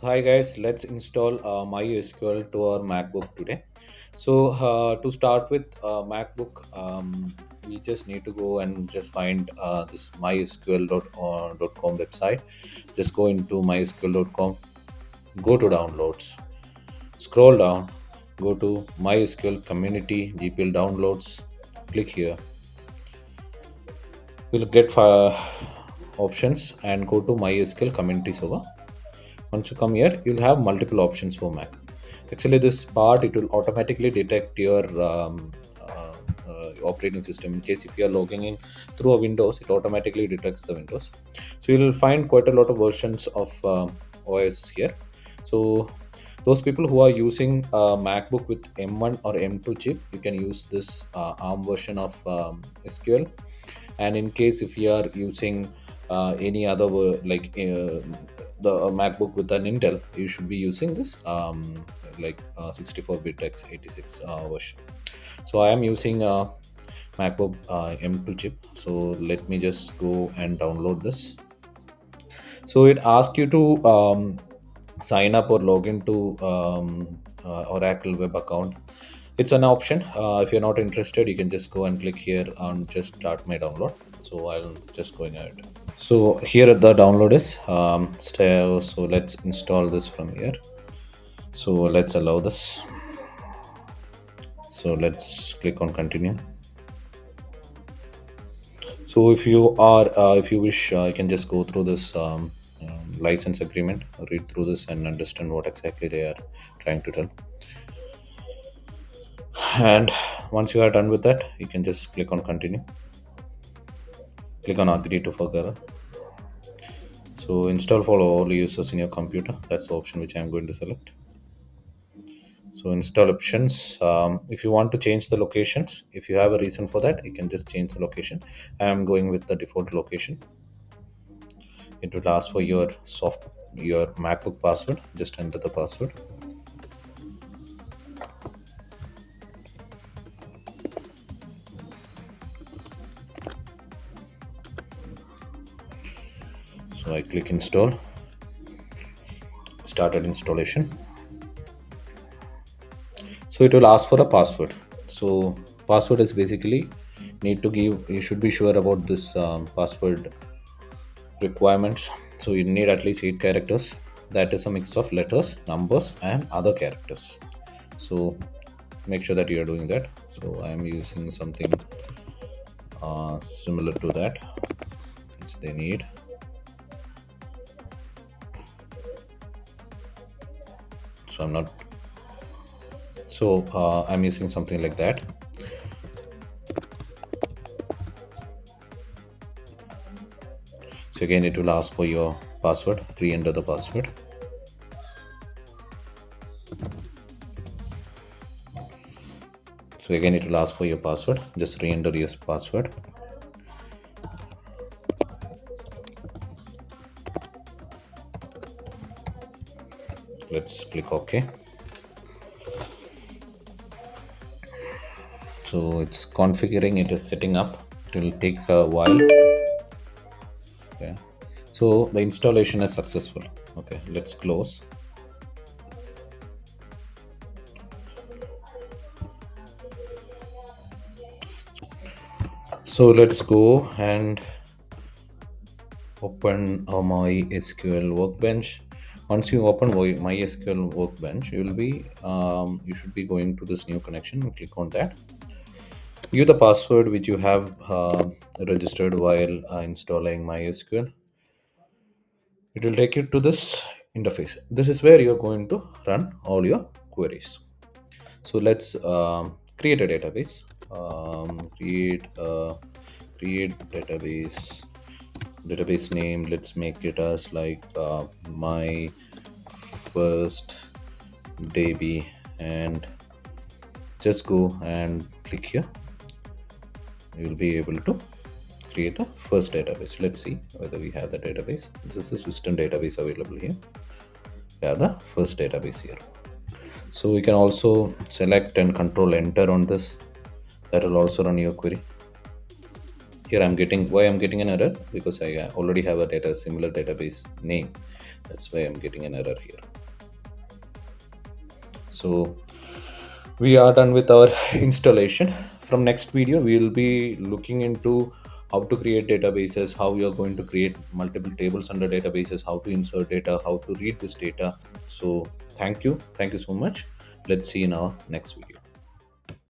So hi guys, let's install MySQL to our MacBook today. So to start with MacBook, we just need to go and just find this mysql.com website. Just go into mysql.com, go to downloads, scroll down, go to MySQL Community GPL downloads. Click here. You'll get options and go to MySQL Community server. Once you come here, you'll have multiple options for Mac. Actually, this part it will automatically detect your operating system. In case if you are logging in through a Windows, it automatically detects the Windows. So you'll find quite a lot of versions of OS here. So those people who are using MacBook with M1 or M2 chip, you can use this ARM version of SQL. And in case if you are using any other the MacBook with an Intel, you should be using this 64-bit x86 version. So I am using MacBook M2 chip. So let me just go and download this. So it asks you to sign up or log into Oracle web account. It's an option. If you're not interested, you can just go and click here and just start my download. So I'll just going ahead. So here the download is so let's install this from here. So let's allow this. So let's click on continue. So if you wish, you can just go through this license agreement, read through this, and understand what exactly they are trying to tell. And once you are done with that, you can just click on continue. Click on agree to further. So install for all users in your computer. That's the option which I am going to select. So install options. If you want to change the locations, if you have a reason for that, you can just change the location. I am going with the default location. It will ask for your MacBook password. Just enter the password. So I click install. Started installation. So it will ask for a password. So password is basically need to give. You should be sure about this password requirements. So you need at least 8 characters. That is a mix of letters, numbers, and other characters. So make sure that you are doing that. So I am using something similar to that which they need. So I'm not. So I'm using something like that. So again, it will ask for your password. Re-enter the password. So again, it will ask for your password. Just re-enter your password. Let's click OK. So it's configuring. It is setting up. It will take a while. Okay. So the installation is successful. Okay. Let's close. So let's go and open a MySQL workbench. Once you open MySQL workbench, you should be going to this new connection. Click on that. Give the password which you have registered while installing MySQL. It will take you to this interface. This is where you're going to run all your queries. So let's create a database. Create database name. Let's make it as like my first DB, and just go and click here. You will be able to create the first database. Let's see whether we have the database. This is the system database available here. We have the first database here. So we can also select and control enter on this. That will also run your query. Here I'm getting an error because I already have a similar database name. That's why I'm getting an error here. So we are done with our installation. From next video we will be looking into how to create databases, how you are going to create multiple tables under databases, how to insert data, how to read this data. So thank you so much. Let's see in our next video.